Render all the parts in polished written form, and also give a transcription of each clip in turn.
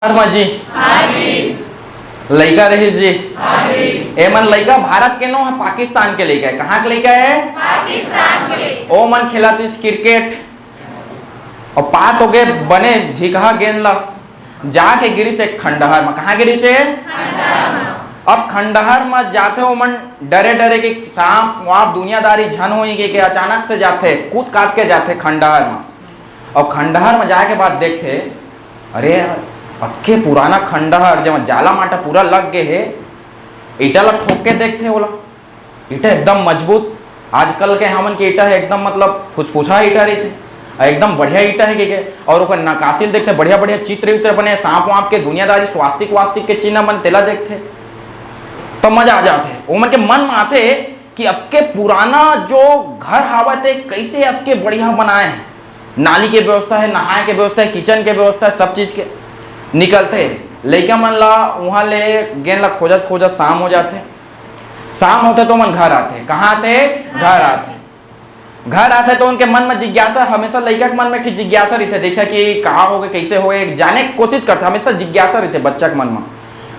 शर्मा जी लड़का रहीस जी ए मन लड़का भारत के नो है पाकिस्तान के लड़का है। कहाँ के लड़का है? पाकिस्तान के। ओ मन खेलतीस क्रिकेट और पात हो गए बने झिकहा गेंद ला जाके गिरी से खंडहर में। कहाँ गिरी से? अब खंडहर में जाते हो मन डरे डरे कि सांप वहां दुनियादारी झन हो कि अचानक से जाते कूद काट के जाते खंडहर में। और खंडहर में जाके बाद देखते अरे पक्के पुराना खंडहर जब जाला माटा पूरा लग गए है। ईटा ला ठोक के देखते बोला ईटा एकदम मजबूत। आजकल के हमन के ईटा है एकदम मतलब फुसफुसा ईटा रही थे एकदम बढ़िया ईटा है के और ऊपर नकाशी देखते बढ़िया बढ़िया चित्र वित्र बने सांप वाप के दुनियादारी स्वास्तिक वास्तिक के चिन्ह बन तेला देखते तो मजा आ जाते। उमन के मन में आते कि अब के पुराना जो घर हवा थे कैसे अब के बढ़िया बनाए हैं। नाली के व्यवस्था है, नहाए के व्यवस्था है, किचन के व्यवस्था है, सब चीज के निकलते लड़का मन ला वहां ले गेंद ला खोजत खोजत शाम हो जाते। शाम होते तो मन घर आते। कहाँ आते? घर आते। घर आते तो उनके मन में जिज्ञासा हमेशा लड़का के मन में ठीक जिज्ञासा रहते देखा कि कहाँ हो गए कैसे हो गए जाने की कोशिश करते हमेशा जिज्ञासा रहते बच्चा के मन में।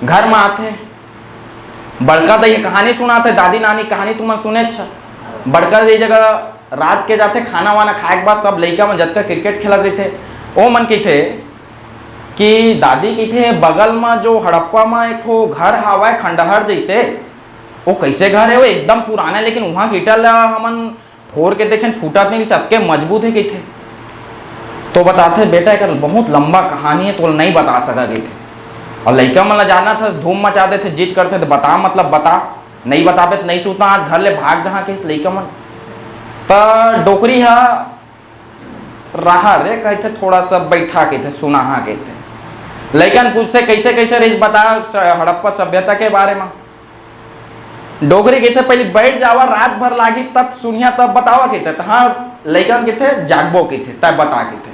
घर में आते बड़का दी कहानी सुनाते दादी नानी कहानी तुम सुने बड़का दी जगह रात के जाते खाना वाना खाए के बाद सब लड़का में जब तक क्रिकेट खेलत रहे थे वो मन की थे कि दादी की थे बगल में जो हड़प्पा में एक तो घर हवा है खंडहर जैसे वो कैसे घर है वो एकदम पुराना है लेकिन वहाँ ईटा ला हमन फोड़ के देखें फूटत नहीं सबके मजबूत है कि थे। तो बताते बेटा एक बहुत लंबा कहानी है तो नहीं बता सका गई थे और लड़का मन जाना था धूम मचा देते जीत करते थे बता मतलब बता नहीं बताते तो नहीं सूता आज घर ले भाग जहाँ के इस लड़का मन तो डोकरी हा रहा रे कहते थोड़ा सा बैठा के थे सुना कहते लड़कन पूछते कैसे कैसे रही बता हड़प्पा सभ्यता के बारे में। डोगरी कहते पहले बैठ जावा रात भर लागी तब सुनिया तब बतावा कहते तो हाँ लड़कन कहते जागबो कहते तब बता कहते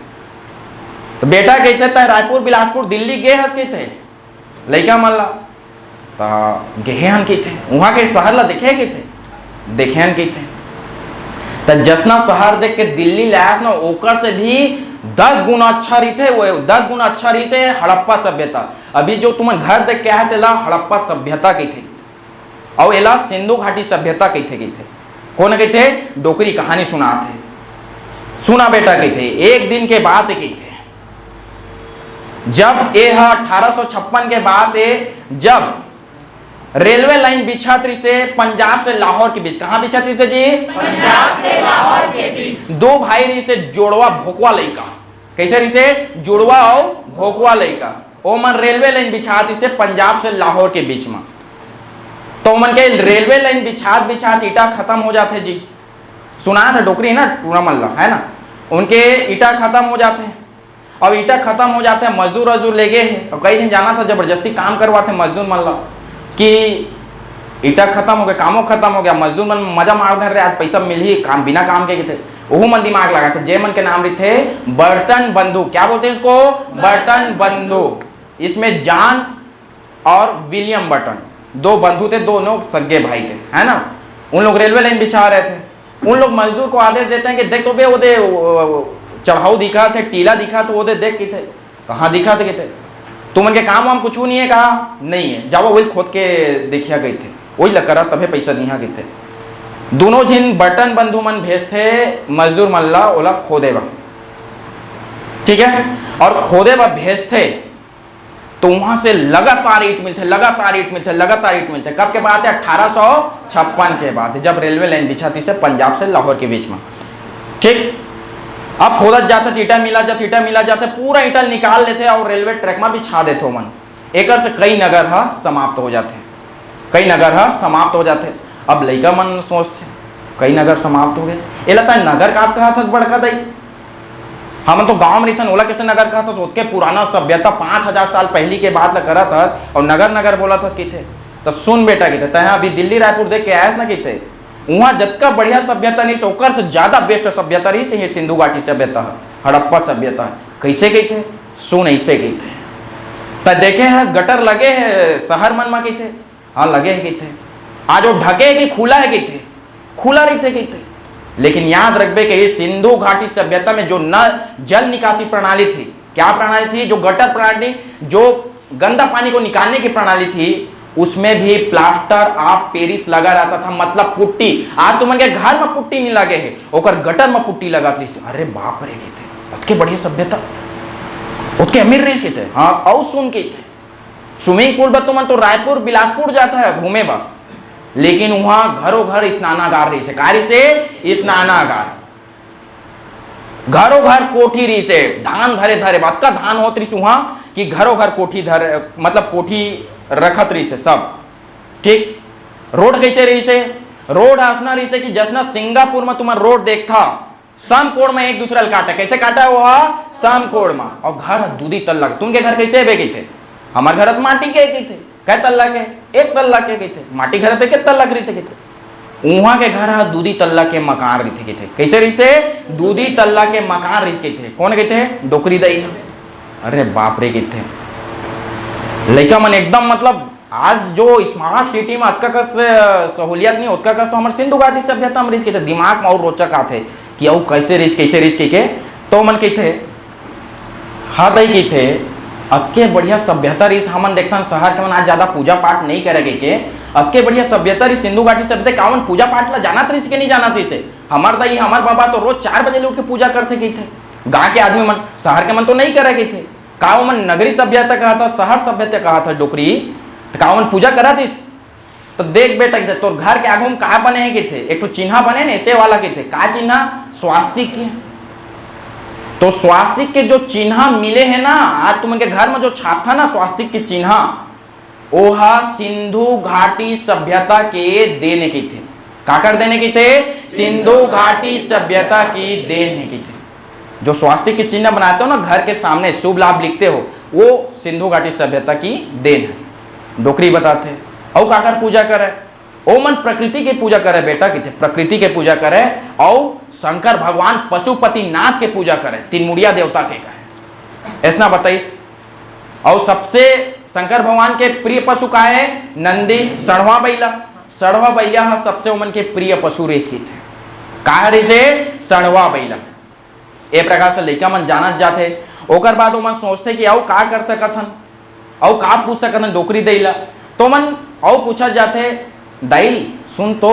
तो बेटा कहते तय रायपुर बिलासपुर दिल्ली गे हस कहते लड़का मन ला तो गेहे हन कहते वहाँ के शहर ला देखे कहते देखे हन कहते तो जसना शहर देख के दिल्ली लाया ना ओकर से भी 10 गुना अच्छा रही थे वो 10 गुना अच्छा रही से हड़प्पा सभ्यता। अभी जो तुम घर देख के आए थे ला हड़प्पा सभ्यता की थे और एला सिंधु घाटी सभ्यता की थे कौन कहते डोकरी कहानी सुनाते सुना बेटा कहते एक दिन के बाद की थे जब ये 1856 के बाद जब रेलवे लाइन बिछा थी से पंजाब से लाहौर के बीच। कहाँ बिछा थी से जी? पंजाब से लाहौर के बीच। दो भाई रही से जोड़वा भोकवा लड़का कैसे रही से जुड़वा और भोकवा लड़का ओ मन रेलवे लाइन बिछा थी से पंजाब से लाहौर के बीच में। तो मन के रेलवे लाइन बिछात ईटा खत्म हो जाते जी सुना था डोकरी ना पूरा मल्ला है ना उनके ईटा खत्म हो जाते हैं। अब ईटा खत्म हो जाते हैं मजदूर वजदूर ले गए हैं और कई दिन जाना था जबरदस्ती काम करवाते मजदूर मल्ला कि ईटा खत्म हो गया कामों खत्म हो गया मजदूर मन मजा मार दे रहे आज पैसा मिल ही काम बिना काम के थे वो मन दिमाग लगा थे जे मन के नाम थे बर्टन बंधु। क्या बोलते हैं इसको? बर्टन बंधु। इसमें जॉन और विलियम बर्टन दो बंधु थे दोनों सगे भाई थे है ना। उन लोग रेलवे लाइन बिछा रहे थे उन लोग मजदूर को आदेश देते हैं कि देख तो बे वो दे चढ़ाऊ दिखा थे टीला दिखा तो वो दे देख के थे कहाँ दिखा थे कि थे तुम के काम वाम कुछ नहीं है कहा नहीं है जाओ वही खोद के देखिया गए थे वही लग करा तभी पैसा दिया गए थे। दोनों जिन बर्टन बंधु मन भेजते मजदूर मल्ला ओला खोदे बा ठीक है और खोदे बा भेजते तो वहां से लगातार ईट मिलते कब के बाद है 1856 के बाद जब रेलवे लाइन बिछा थी से पंजाब से लाहौर के बीच में ठीक। अब खोदत जाते ईटा मिला जाते पूरा ईटा निकाल लेते और रेलवे ट्रैक में भी छा देते मन एक से कई नगर समाप्त हो जाते। अब लड़का मन सोचते कई नगर समाप्त हो गए ये लगता है नगर का कहा था बड़का दई हम तो गांव में रहते ओला कैसे नगर कहा था उसके पुराना सभ्यता 5000 साल पहली के बाद करा था और नगर बोला था कि थे तो सुन बेटा की थे अभी दिल्ली रायपुर देख के आया ना कि थे वहाँ जतका बढ़िया सभ्यता नहीं ओकर से ज्यादा बेस्ट सभ्यता रही से सिंधु घाटी सभ्यता हड़प्पा सभ्यता कैसे गई थे सुन ऐसे गई थे तो देखे है गटर लगे है शहर मन में थे हाँ लगे है थे आज वो ढके कि खुला है थे खुला रहते थे लेकिन याद रखबे कि सिंधु घाटी सभ्यता में जो न जल निकासी प्रणाली थी क्या प्रणाली थी? जो गटर प्रणाली, जो गंदा पानी को निकालने की प्रणाली थी, उसमें भी प्लास्टर ऑफ पेरिस लगा रहता था, मतलब पुट्टी। आज तुम के घर में पुट्टी नहीं लगे है, ओकर गटर में पुट्टी लगा थी। अरे बाप रे के थे, उसके बढ़िया सभ्यता, उसके अमीर रेस के थे। हाँ, और सुन के थे स्विमिंग पूल पर तुम तो रायपुर बिलासपुर जाता है घूमे बा, लेकिन वहां घरों घर स्नानागार रही से, कार्य से स्नानागार, घरों घर कोठी रही से, धान धरे धरे बात का धान होत रही वहां कि घरों घर कोठी धर, मतलब कोठी रखत रही से सब ठीक। रोड कैसे रही से? रोड आसना रही से कि जसना सिंगापुर में तुम्हारा रोड देखता समकोण में एक दूसरा काटा, कैसे काटा है वो समकोण में। और घर दूधी तल्ला, तुमके घर कैसे बेगे थे? हमारे घर माटी के थे, कै तल्ला के? एक तल्ला के थे। माटी घर थे, कितने तल्ला के थे? वहां के घर दूधी तल्ला के मकान रही थे। कैसे रही से? दूधी तल्ला के मकान रही थे। कौन गए थे? डोकरी दई। अरे बाप रे के थे लड़का मन एकदम, मतलब आज जो स्मार्ट सिटी में अतका कस सहूलियत नहीं, उतका कस तो हमारे सिंधु घाटी सभ्यता में रिस्क थे, दिमाग में और रोचक आते कि औ कैसे रिस्क के तो मन के थे हाँ दई की थे। अब के बढ़िया सभ्यता रही हमन देखता शहर के मन आज ज्यादा पूजा पाठ नहीं करे के, अब के बढ़िया सभ्यता रही सिंधु घाटी सभ्यता कावन पूजा पाठ ला जाना रही के नहीं जाना थी से। हमार दाई हमार बाबा तो रोज 4 बजे उठ के पूजा करते गए थे। गाँव के आदमी मन, शहर के मन तो नहीं करे गए थे। काव मन नगरी सभ्यता कहा था, शहर सभ्यता कहा था डोकरी, काव मन पूजा करा थी। तो देख बेटा तो घर के आगू में कहा बने हैं के थे, एक तो चिन्हा बने ने ऐसे वाला के थे। का चिन्हा? स्वास्तिक के। तो स्वास्तिक के जो चिन्हा मिले हैं ना, आज तुम के घर में जो छाप था ना स्वास्तिक के चिन्हा, ओहा सिंधु घाटी सभ्यता के देने की थे। का कर देने की थे? सिंधु घाटी सभ्यता की देन है की थे। जो स्वास्तिक के चिन्ह बनाते हो ना घर के सामने, शुभ लाभ लिखते हो, वो सिंधु घाटी सभ्यता की देन है। डोकरी बताते और काकर पूजा करे? ओ मन प्रकृति की पूजा करे बेटा की थे, प्रकृति के पूजा करे। और शंकर भगवान पशुपति नाथ के पूजा करे, तीन देवता के कहे, ऐसा बताइस। और सबसे शंकर भगवान के प्रिय पशु का है? नंदी, सड़वा बैला। सड़वा बैला सबसे उमन के प्रिय पशु रेस की थे। का रेस है? सड़वा बैला। ए प्रकार से लड़का मन जानत जाते। ओकर बाद मन सोचते कि आओ का कर सकथन, और का पूछ सकथन डोकरी दैला। तो मन और पूछा जाते, दाई सुन तो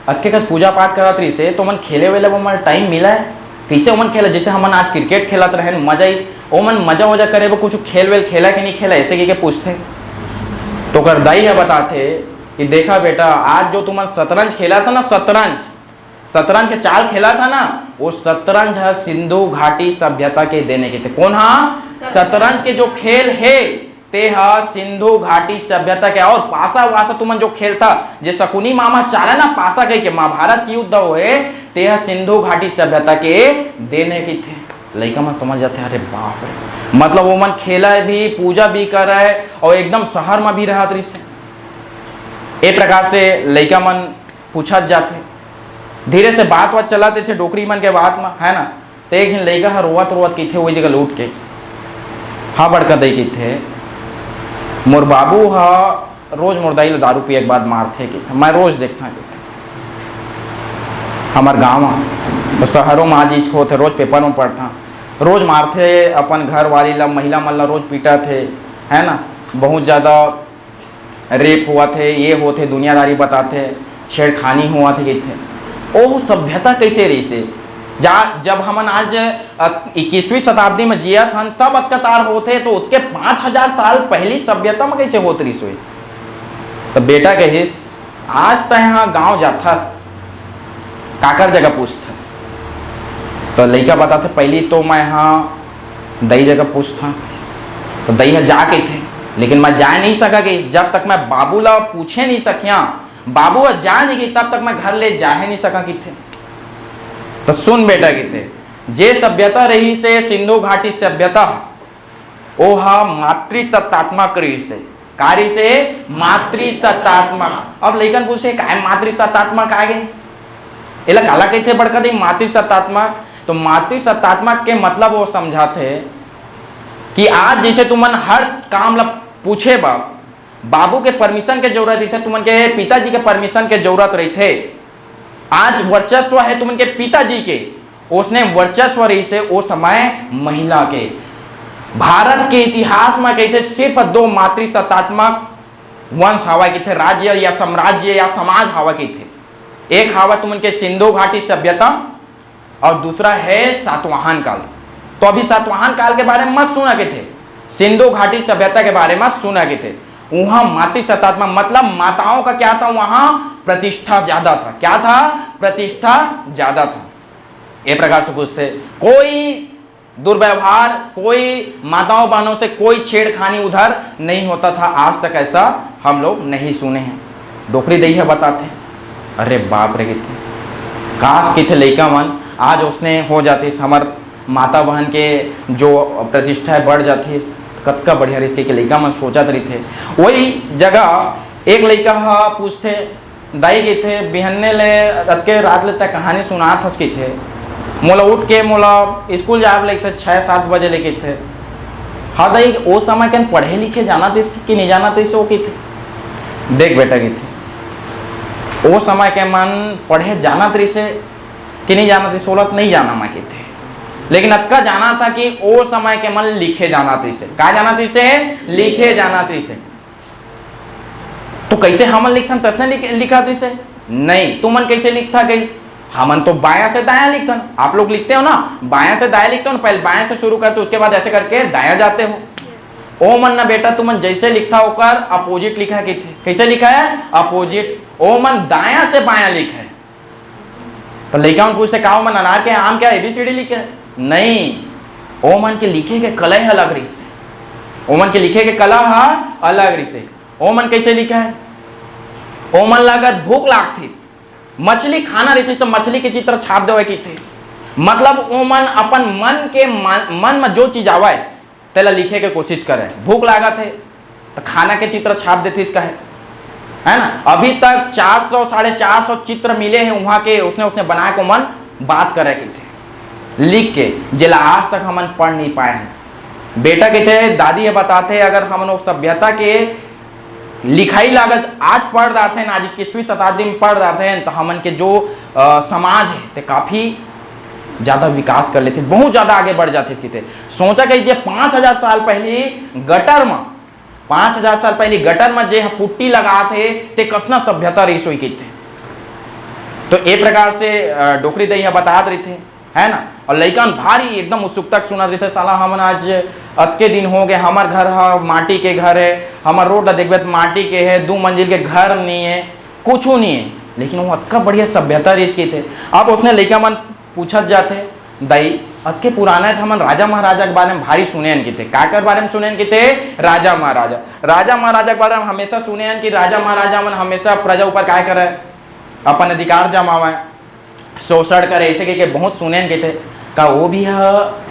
अक्के का पूजा पाठ करत रही से, तो मन खेले वेले वो मन टाइम मिला है? कैसे ओमन खेला? जैसे हमन आज क्रिकेट खेलत रहे, मजा ही ओमन मजा वजा करे वो कुछ खेल वेल खेला कि नहीं खेला, ऐसे के पूछते। तो कर दाई है बताते कि देखा बेटा आज जो तुम शतरंज खेला था ना, शतरंज के चाल खेला था ना, वो शतरंज है सिंधु घाटी सभ्यता के देने के थे। कौन? हाँ, शतरंज के जो खेल है ते हा सिंधु घाटी सभ्यता के। और पासा वासा तुमन जो खेल था, जे शकुनी मामा चाले ना पासा कह के महाभारत की युद्ध हुए, ते हा सिंधु घाटी सभ्यता के देने की थे। लड़का मन समझ जाते अरे बाप रे, मतलब वो मन खेला भी, पूजा भी कर रहा है और एकदम शहर में भी रहा से। एक प्रकार से लड़का मन पूछा जाते, धीरे से बात चलाते थे डोकरी मन के बात में, है ना। तो एक दिन लड़का रोवत की थे वही जगह लूट के हाँ बड़का दई की थे, मोर बाबू हा रोज मोर दाई दारू पिए के बाद मारते कि मैं रोज देखता हमार गाँव में, तो शहरों में आज इसको थे, रोज पेपर में पढ़ता, रोज मारते अपन घर वाली ला, महिला मन ला रोज पीटा थे, है ना। बहुत ज़्यादा रेप हुआ थे, ये होते दुनियादारी बताते, छेड़खानी हुआ थे कि थे। ओ सभ्यता कैसे रही से जब हमन आज 21वीं शताब्दी में जिया था तब अत्याचार होते, तो उसके 5000 साल पहली सभ्यता में कैसे होत रही सोई। तो बेटा कहिस आज तो यहाँ गाँव जाथस काकर जगह पूछथस, तो लड़का बताते पहली तो मैं यहाँ दई जगह पूछता, तो दई जा के थे, लेकिन मैं जा नहीं सका कि जब तक मैं बाबू ला पूछे नहीं सकिया, बाबू जा नहीं गई तब तक मैं घर ले जा ही नहीं सका कि थे। तो सुन बेटा की थे, जे सभ्यता रही से सिंधु घाटी सभ्यता ओ हा मातृसत्तात्मक रही से, कार्य से मातृसत्तात्मक। अब लेकिन पूछे काय मातृसत्तात्मक आगे एला काला कहते बड़का दी मातृसत्तात्मक। तो मातृसत्तात्मक के मतलब वो समझाते कि आज जैसे तुमन हर काम ला पूछे बाबू के परमिशन के जरूरत रही थे, तुमन के पिताजी के परमिशन के जरूरत रही थे। आज वर्चस्व है तुमन के पिताजी के, उसने वर्चस्व रही से वो समय महिला के। भारत के इतिहास में कहते सिर्फ 2 मातृसत्तात्मक वंश हवा के थे, राज्य या साम्राज्य या समाज हवा के थे। एक हवा तुम उनके सिंधु घाटी सभ्यता और दूसरा है सातवाहन काल। तो अभी सातवाहन काल के बारे में मत सुना के थे, सिंधु घाटी सभ्यता के बारे में सुना के थे। वहां मातृसत्तात्मक मतलब माताओं का क्या था, वहां प्रतिष्ठा ज्यादा था। क्या था? प्रतिष्ठा ज्यादा था। एक प्रकार से पूछते कोई दुर्व्यवहार, कोई माताओं बहनों से कोई छेड़खानी उधर नहीं होता था। आज तक ऐसा हम लोग नहीं सुने हैं। डोकरी दही है बताते, अरे बाप रे कितने काश की थे लड़का मन आज उसने हो जाती, हमार माता बहन के जो प्रतिष्ठा बढ़ जाती, कतका बढ़िया रिश्ते के लड़का मन सोचत रही थे। वही जगह एक लड़का पूछते दाई के थे बिहन्ने ले के रात लेता कहानी सुना थस के थे, मोला उठ के मोला स्कूल जाए लगे थे 6-7 बजे लेके थे। हाँ दाई वो समय के पढ़े लिखे जाना थे कि नहीं जाना थे वो की थे। देख बेटा की थी वो समय के मन पढ़े जाना थे से कि नहीं जाना थे, सोलत नहीं जाना मैं के थे, लेकिन अक्का जाना था कि वो समय के मन लिखे जाना थे से। क्या जाना थे से? लिखे जाना थे से। तो कैसे हमन लिखथन तसने लिखा थे से? नहीं, तुमन कैसे लिखता गई? हमन तो बायां से दायां लिखथन। आप लोग लिखते हो ना, बायां से दायां लिखते हो ना, पहले बायां से शुरू करते हो, उसके बाद ऐसे करके दायां जाते हो। ओ मन ना बेटा तुमन जैसे लिखा होकर अपोजिट लिखा है। कैसे लिखा है? अपोजिट। ओ मन दायां से बायां लिखा है। तो लड़का मन पूछते का मन अनार के आम क्या ABCD लिखे? नहीं, ओ मन के लिखे के कला है अलग रीत से। ओ मन के लिखे के कला है अलग रीत से। ओ मन कैसे लिखा है? ओ मन लागत भूख लागती, मछली खाना रहती तो मछली के चित्र छाप देवे की थे। मतलब वो मन अपन मन में जो चीज आवे तेला लिखे के कोशिश करे। भूख लागत है तो खाना के चित्र छाप देती इसका है ना। अभी तक 400-450 चित्र मिले हैं वहां के, उसने बना के मन बात करे की थे लिख के, जिला आज तक हमन पढ़ नहीं पाए हैं। बेटा के थे दादी ये बताते अगर हम लोग सभ्यता के लिखाई लागत आज पढ़ रहे थे ना, आज 21वीं शताब्दी में पढ़ रहे थे, तो हमन के जो समाज है ते काफी ज्यादा विकास कर लेते, बहुत ज्यादा आगे बढ़ जाते थे। सोचा कि 5000 साल पहले गटर में 5000 साल पहले गटर में जे पुट्टी लगा थे ते कसना सभ्यता रही सोई की थे। तो एक प्रकार से डोकरी दही बतात रही थे है ना। और लड़कन भारी एकदम उत्सुकता सुना रहे थे, साला हमन आज अतके दिन हो गए, हमार घर है माटी के घर है, हमार रोड देखबे तो माटी के है, 2 मंजिल के घर नहीं है, कुछ नहीं है, लेकिन वो अतका बढ़िया सभ्यता रिस की थे। अब उसने लड़का मन पूछत जाते दाई अतके पुराना है, हमन राजा महाराजा के बारे में भारी सुने हैं कि थे। का कर बारे में सुने हैं कि थे? राजा महाराजा के बारे में हमेशा सुने हैं कि राजा महाराजा मन हमेशा प्रजा ऊपर क्या करे, अपन अधिकार जमावे, शोषण करे, ऐसे के बहुत सुने हैं कि थे। का वो भी है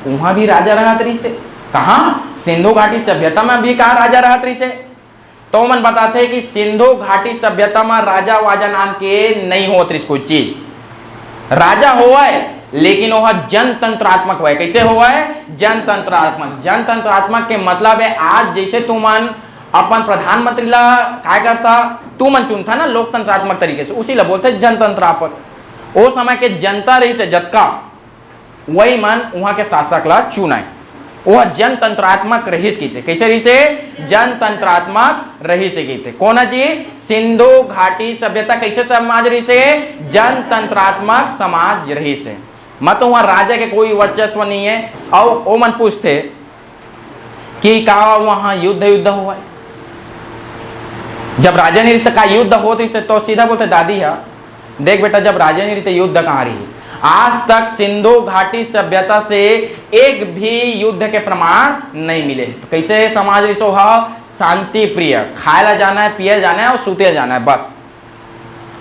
वहां भी राजा रहा तरी से? कहाँ? सिंधु घाटी सभ्यता में भी कहा राजा रहा तरी से? तो मन बताते हैं कि सिंधु घाटी सभ्यता में राजा वाजा नाम के नहीं होत रही कोई चीज। राजा हुआ है लेकिन वह जनतंत्रात्मक हुआ है। कैसे हुआ है? जनतंत्रात्मक। जनतंत्रात्मक के मतलब है आज जैसे तुमन अपन प्रधानमंत्री ला क्या करता, तू मन चुनता ना लोकतंत्रात्मक तरीके से, उसी ला बोलते जनतंत्रात्मक। वो समय के जनता रही से जतका वही मन वहां के शासक ला चुनाए, वह जनतंत्रात्मक रहीस की थे। कैसे रही से? जनतंत्रात्मक रही से की थे। कौन जी? सिंधु घाटी सभ्यता कैसे समाज रही से? जनतंत्रात्मक समाज रही से। मत वहां राजा के कोई वर्चस्व नहीं है। और वो मन पूछते कि का वहां युद्ध हुआ है? जब राजा नहीं रही का युद्ध होती से तो सीधा बोलते दादी है देख बेटा जब राजा नहीं रही युद्ध कहां रही? आज तक सिंधु घाटी सभ्यता से एक भी युद्ध के प्रमाण नहीं मिले। तो कैसे समाज रिसो है? शांति प्रिय, खाए ला जाना है, पिए जाना है और सूते जाना है बस,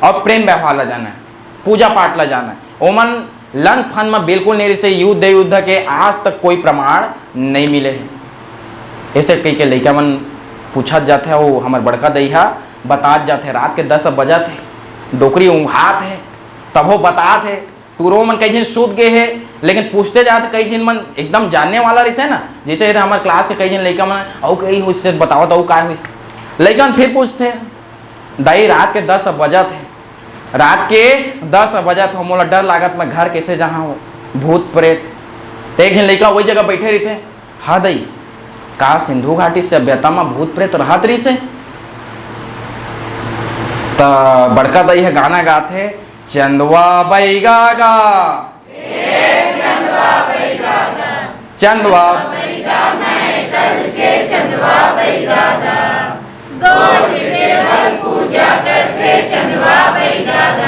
और प्रेम व्यवहार ला जाना है, पूजा पाठ ला जाना है। ओमन लन फन में बिल्कुल नहीं रिसे युद्ध के आज तक कोई प्रमाण नहीं मिले हैं। ऐसे कई के लड़का मन पूछत जाते है, वो हमारे बड़का दैहा बतात जाते रात के 10 बजत है, डोकरी ऊँघात है, तब वो बतात है टूरो मन कई जिन सूत गए है, लेकिन पूछते जाते कई जिन मन एकदम जानने वाला रहते है ना, जैसे हमारे क्लास के कई जिन लड़का मन और कई हुई से बताओ तो क्या हुई, लड़का फिर पूछते दाई रात के 10 बजत है, रात के 10 बजत हो, मोला डर लागत मैं घर कैसे जहाँ हो, भूत प्रेत। एक दिन लड़का वही जगह बैठे रहते, हाँ दाई का सिंधु घाटी सभ्यता में भूत प्रेत रहत रही से। तो बड़का दई है गाना गाथे, चंदवा बैगा गा चंदवा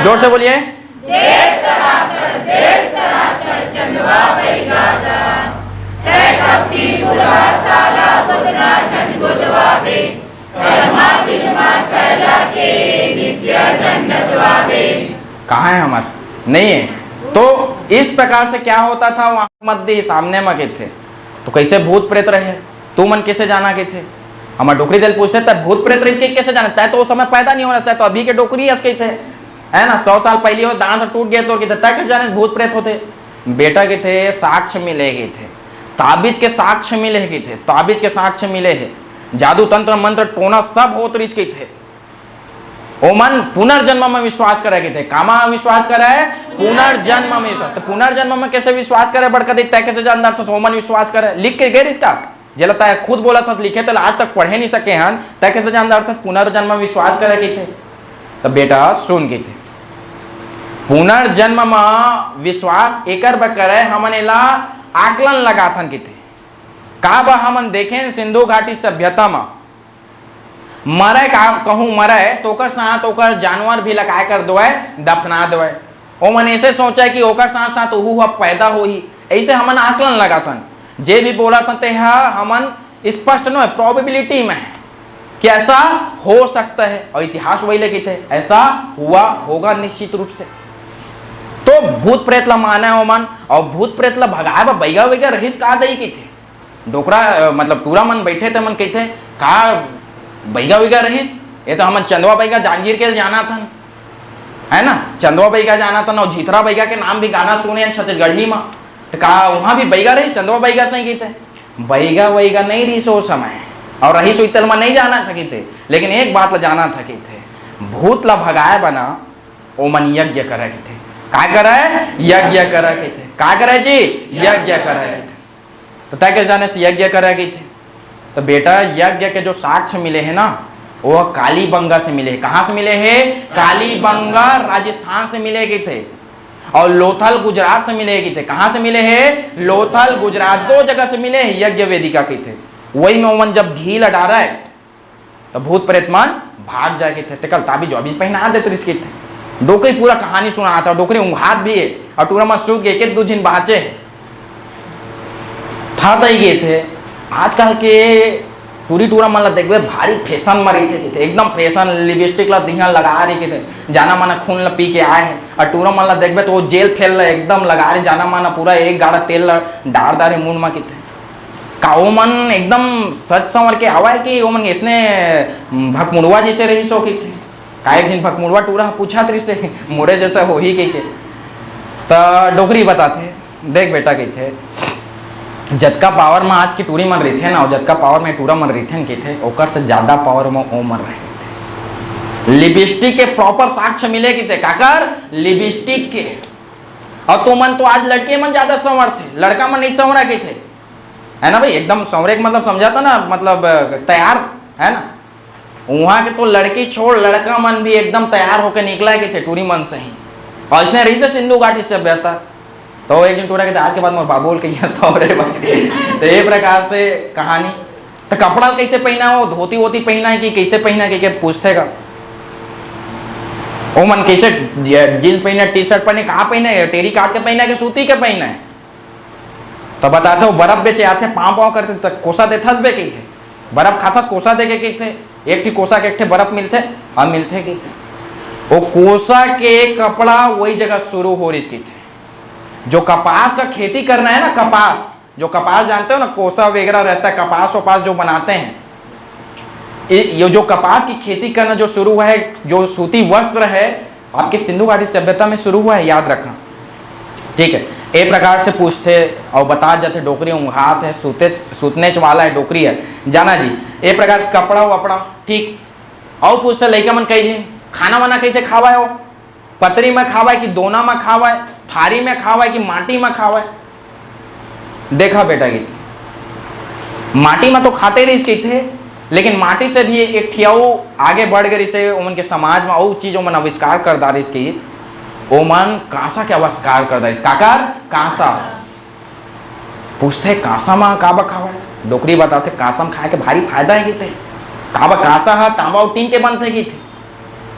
जोर से बोलिए। कहाँ है हमारे, नहीं है। तो इस प्रकार से क्या होता था, वहां मध्य सामने में के थे तो कैसे भूत प्रेत रहे, तू मन कैसे जाना के थे। हमारे डोकरी दिल पूछते थे भूत प्रेत रही कैसे जाना है, तो वो समय पैदा नहीं होना था, तो अभी के डोकरी असके थे, है ना। 100 साल पहले हो दांत टूट गए तो कैसे जाने भूत प्रेत होते। बेटा के थे साक्ष्य मिले गए थे, ताबीज के साक्ष्य मिले गए थे, ताबीज के साक्ष्य मिले है, जादू तंत्र मंत्र टोना सब होत रिस के थे। ओमन पुनर्जन्म में विश्वास करे थे। कामा विश्वास करे, पुनर्जन्म में। तो पुनर्जन्म में कैसे विश्वास करे, बड़का दिखता है कैसे जानता तो ओमन विश्वास करे। लिख के गए इसका जलता है, खुद बोला था लिखे तो आज तक पढ़े नहीं सके हन, तय कैसे जानता अर्थ पुनर्जन्म में विश्वास करे के थे। तो बेटा सुन के थे, पुनर्जन्म में विश्वास एकर बकरे हमन एला आकलन लगाथन के थे। का बा हमन देखें सिंधु घाटी सभ्यता में मरे का कहूँ मरे तो ओकर साथ ओकर जानवर भी लगा कर दोए, दफना दोए। ओ मन ऐसे सोचा कि ओकर साथ साथ ओहू अब पैदा हो ही, ऐसे हमन आकलन लगाथन। जे भी बोला था ते हमन स्पष्ट न प्रोबेबिलिटी में है कि ऐसा हो सकता है, और इतिहास वही लगे थे ऐसा हुआ होगा निश्चित रूप से। तो भूत प्रेत ला माने हो मन, और भूत प्रेत ला भगाए बैगा वैगा रहीस का दई की थे। डोकरा मतलब टूरा मन बैठे थे, मन कहते का बैगा वैगा रहीस, ये तो हमन चंदवा बैगा जांगीर के जाना था, है ना। चंदवा बैगा जाना था, और झिथरा बैगा के नाम भी गाना सुने छत्तीसगढ़ी में। तो कहा वहां भी बैगा रही, चंदवा बैगा सही की थे। बैगा वैगा नहीं रही सो समय, और रही सो तल में नहीं जाना था कि थे, लेकिन एक बात ला जाना था कि थे भूत ला भगाए बना ओ मन यज्ञ करे के थे। का करे, यज्ञ करे के थे। का करे जी, यज्ञ करे के थे। तो तय के जाने से यज्ञ करे के थे। तो बेटा यज्ञ के जो साक्ष्य मिले हैं ना, वो कालीबंगा से मिले। कहाँ से मिले हैं, कालीबंगा राजस्थान से मिले गए थे, और लोथल गुजरात से मिले गए थे। कहाँ से मिले हैं, लोथल गुजरात, 2 जगह से मिले हैं यज्ञ वेदिका के थे। वही में ओमन जब घी लड़ा रहा है तो भूत प्रेत मन भाग जाके थे। कल ताबी जो अभी पहना देते इसके थे। डोकरी पूरा कहानी सुना था, डोकरी ऊँघात भी है, और टूरा में सूत गए, 2 दिन बाचे था तय गए थे। आजकल के टूरी टूरा मन ला देखबे भारी फैशन में रही थे, एकदम फैशन, लिपस्टिक ला दिहा लगा रही थे, जाना माना खून ला पी के आए हैं। और टूरा मन ला देखबे तो वो जेल फेल एकदम लगा रहे, जाना माना पूरा एक गाड़ा तेल डार डारे मुंह में किथे। का वो मन एकदम सच संवर के आवा है कि वो मन इसने भकमुड़वा जैसे रही सो की थे। का एक दिन भकमुड़वा टूरा पूछा तरी से मोरे जैसा हो ही के। तो डोकरी बताते, देख बेटा के थे जतका पावर में आज की टूरी मन रही थे ना, और जतका पावर में टूरा मन रही थे के थे, ओकर से ज्यादा पावर में ओ मन रहे थे। लिपस्टिक के प्रॉपर साक्ष्य मिले कि थे, काकर लिपस्टिक के। और तो मन तो आज लड़के मन ज्यादा संवर थे, लड़का मन नहीं संवरा के थे, है ना भाई। एकदम संवरे के मतलब समझाता ना, मतलब तैयार, है ना। वहां के तो लड़की छोड़ लड़का मन भी एकदम तैयार होकर निकला के थे टूरी मन से ही। और इसने रही से सिंधु घाटी सभ्यता। तो एक दिन टूरा कहते आज के बाद मैं बाबूल के यहाँ सौरे बाकी। तो ये प्रकार से कहानी। तो कपड़ा कैसे पहना हो, धोती वोती पहना है कि कैसे पहना है कि पूछते का ओ मन कैसे जींस पहना, टी शर्ट पहने, कहाँ पहना है, टेरी काट के पहना है कि सूती के पहना है। तो बताते हो बर्फ बेचे आते, पाँव करते तो कोसा देता बे कैसे, बर्फ खाता कोसा दे के थे, एक ही कोसा के एक थे बर्फ मिलते, हम मिलते कि वो कोसा के कपड़ा वही जगह शुरू हो रही थी। जो कपास का खेती करना है ना, कपास, जो कपास जानते हो ना, कोसा वगैरह रहता है, कपास वपास जो बनाते हैं, ये जो कपास की खेती करना जो शुरू हुआ है, जो सूती वस्त्र है आपके सिंधु घाटी सभ्यता में शुरू हुआ है, याद रखना, ठीक है। एक प्रकार से पूछते और बता जाते डोकरी ऊँघात है, सूतने वाला है डोकरी है, जाना जी। एक प्रकार से कपड़ा वपड़ा, ठीक। और पूछते लड़का मन कही खाना वाना कैसे खावा हो, पतरी में खावा है कि दोना में खावा है, थारी में खावा है कि माटी में खावा है। देखा बेटा की माटी में तो खाते रही इसके थे, लेकिन माटी से भी एक ठियाऊ आगे बढ़ गई से उनके समाज में और चीज़ों में आविष्कार कर दार इसकी ओमन कांसा के आविष्कार कर दार काकर कांसा पूछते कांसा में काबा खावा डोकरी बताते कांसा में खाए के भारी फायदा है कि काबा कांसा है तांबा और टीन के बनते कि थे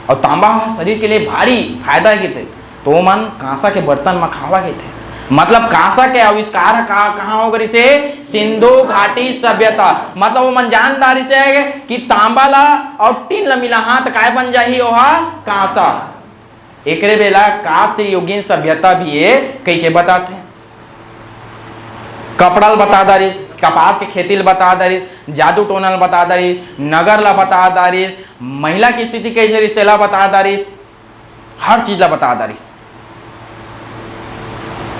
और तांबा शरीर के लिए भारी फायदा है कि थे, तो ओमन कांसा के बर्तन में खावा के थे। मतलब कांसा के आविष्कार कहाँ हो गई से सिंधु घाटी सभ्यता, मतलब वो मन जानदारी से है कि तांबा ला और टीन ला मिला हाथ काय बन जाही ओहा कांसा। एकरे बेला कांस्य युगीन सभ्यता भी ये कई के बताते हैं। कपड़ा बता दारी, कपास के खेती बता दारी, जादू टोनल बता दारी, नगर ला बता दारी, महिला की स्थिति कैसे रिश्ते ला बता दारी, हर चीज ला बता दारी।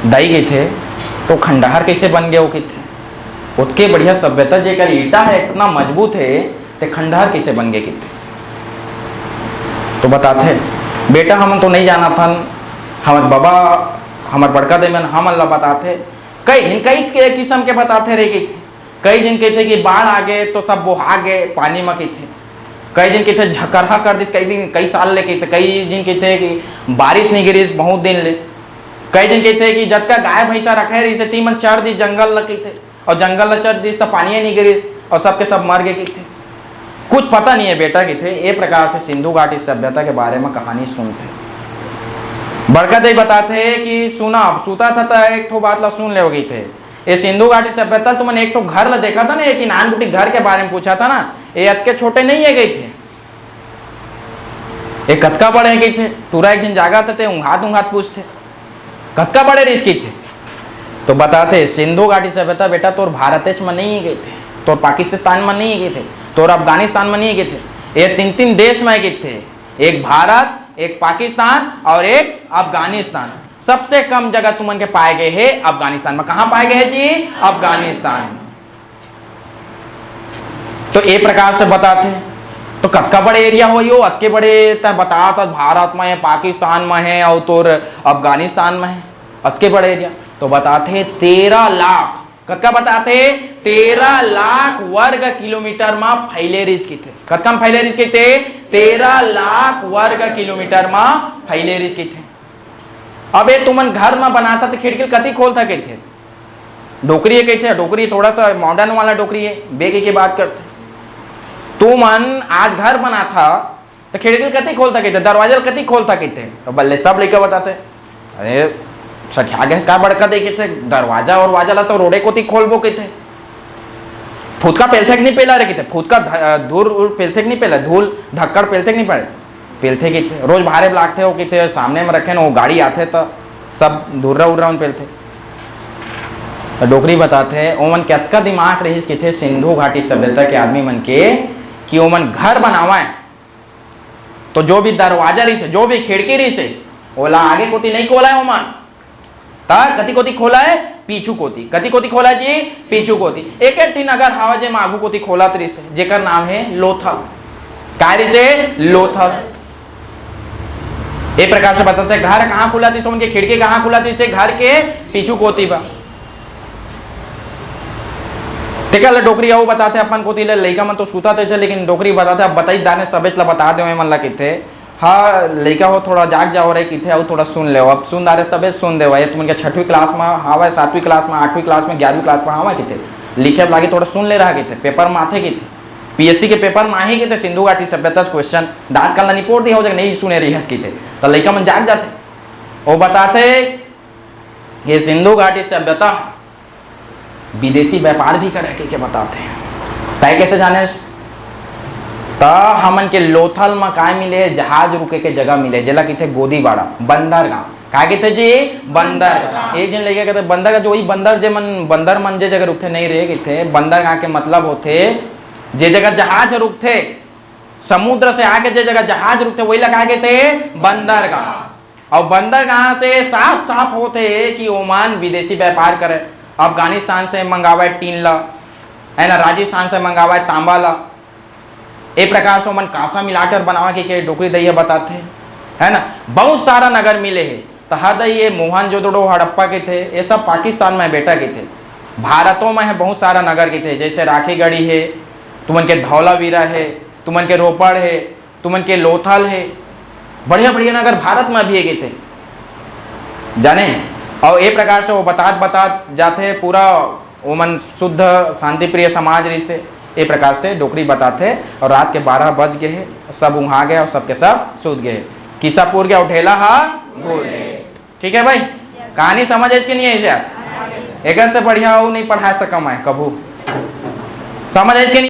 दाई गए थे तो खंडहर कैसे बन गए वो थे, उतके बढ़िया सभ्यता जेकर ईटा है इतना मजबूत है तो खंडहर कैसे बन गए थे। तो बताते बेटा हम तो नहीं जाना था, हमारे बाबा हमारे बड़का दे में हम अल्लाह बताते कई किस्म के बताते रहे कि कई दिन कहते कि बाढ़ आ गए तो सब बहा गए पानी में कहते, कई दिन कहते झकरहा कर दी, कई दिन कई साल ले कहते, कई दिन कहते कि बारिश नहीं गिरी बहुत दिन ले, कई दिन कहते कि जब का गाय भैंसा रखे रही से तीमन चढ़ दी जंगल ल कहते और जंगल ल चढ़ दी तो पानी नहीं गिरी और सबके सब मर गए कहते, कुछ पता नहीं है बेटा कहते। ये प्रकार से सिंधु घाटी सभ्यता के बारे में कहानी सुनते बड़का दे बताते कि सुना सूता था तो एक ठो बात ला सुन ले गई थे। ये सिंधु घाटी सभ्यता तुमने एक ठो घर ला देखा था ना, एक नान गुटी घर के बारे में पूछा था ना, ये अतके छोटे नहीं है गए थे, ये कतका बड़े गए थे, पूरा एक दिन जागा थे उंघात पूछते कतका बड़े रिस्की थे, तो बताते सिंधु घाटी सभ्यता बेटा तोर भारत में नहीं गए थे, तोर पाकिस्तान में नहीं गए थे, तोर अफगानिस्तान में नहीं गए थे, ये तीन तीन देश में गए थे, एक भारत एक पाकिस्तान और एक अफगानिस्तान। सबसे कम जगह तुमन के पाए गए हैं अफगानिस्तान में। कहां पाए गए हैं जी? अफगानिस्तान। तो एक प्रकार से बताते तो कतका बड़े एरिया हो यो अतके बड़े बता भारत में है, पाकिस्तान में है और तोर अफगानिस्तान में है, अतके बड़े एरिया। तो बताते 13 लाख कतका बताते 13 लाख वर्ग किलोमीटर में फैले रिस्क थे। कतका में फैले रिस्क थे 13 लाख वर्ग किलोमीटर में फैले रिस्क थे। अब ये तुमन घर में बनाता तो खिड़की कति खोलता के थे, डोकरी कहते, डोकरी थोड़ा सा मॉडर्न वाला डोकरी है, बेगे की बात करते। तुमन आज घर बना था तो खिड़की कति खोलता के थे, दरवाजा कति खोलता के थे, तो बल्ले सब लेकर बताते अरे सख्या गैस का बड़का देखे थे दरवाजा और वाजा ला तो रोडे को खोलबो के थे, फुदका पेलथे नहीं पेला रे के थे, फुदका धूल पेलथे नहीं पेला, धूल धक्कड़ पेलथे नहीं पड़े पेलथे के थे, रोज भारे लागते हो कि सामने में रखे ना वो गाड़ी आते तो सब धुर्रा उर्रा उन पेलथे। तो डोकरी बताते ओमन कतका दिमाग रही के थे सिंधु घाटी सभ्यता के आदमी मन के कि ओमन घर बनावाए तो जो भी दरवाजा रही से जो भी खिड़की रही से ओला आगे कोती नहीं खोला है ओमन, कति कोती खोला है पीछू कोती, कति कोती खोला है जी पीछू कोती। एक एक दिन अगर हवा जे आगू कोती खोला तरी से जेकर नाम है लोथल, कार्य से लोथल। एक प्रकार से बताते घर कहाँ खुला थी, उनकी खिड़की कहाँ खुला थी, से घर के पीछू कोती बा। देखा डोकरी आओ बताते अपन कोती लड़का मन तो सूता थे, लेकिन डोकरी बताते अब बताई दाने सबे ला बता दे मन ला किथे हाँ लड़का हो थोड़ा जाग जाओ रहे किथे और थोड़ा सुन ले, अब सुन दारे सबे सुन दे तुम 6वीं क्लास में हवा, 7वीं क्लास में, 8वीं क्लास में, 11वीं क्लास में हवा किथे लिखे लागे थोड़ा सुन ले रहा किथे पेपर में आते किथे पीएससी के पेपर में ही किथे सिंधु घाटी सभ्यता क्वेश्चन डाक कल निपोड़ दिया हो जाए नहीं सुने रही किथे, तो लड़का मन जाग जाते वो बताते ये सिंधु घाटी सभ्यता विदेशी व्यापार भी करे के बताते हैं। तय कैसे जाने तो हमन के लोथल में काय मिले जहाज रुके के जगह मिले जेला कहते गोदीबाड़ा बंदरगांव, का कहते जी बंदर। एक दिन लेके कहते बंदर जो वही बंदर जे मन बंदर मन जे जगह रुकते नहीं रहे कहते बंदरगांव के मतलब होते जे जगह जहाज रुकते समुद्र से आके जे जगह जहाज रुकते वही लगा कहते बंदरगांव। और बंदरगांव से साफ साफ होते कि ओमान विदेशी व्यापार करे, अफगानिस्तान से मंगावा टीन ला है ना, राजस्थान से मंगावा तांबा ला, एक प्रकार से मन कांसा मिलाकर बनावा के डोकरी दैया बताते है ना। बहुत सारा नगर मिले है तो हर दई ये मोहनजोदड़ो हड़प्पा के थे, ये सब पाकिस्तान में बेटा के थे। भारतों में है बहुत सारा नगर के थे, जैसे राखीगढ़ी है, तुमन के धौलावीरा है, तुमन के रोपड़ है, तुमन के लोथल है, बढ़िया बढ़िया नगर भारत में भी गए थे जाने। और एक प्रकार से वो बतात जाते पूरा वो मन शुद्ध शांति प्रिय समाज रही से एक प्रकार से डोकरी बताते। और रात के 12 बज गए है, सब वहाँ गए और सबके सब सूत गए, किसापुर गया उठेला हा भूल गए। ठीक है भाई, कहानी समझ है इसकी नहीं है इसे? एक से बढ़िया वो नहीं पढ़ा सका मैं कभू, समझ है इसके नहीं?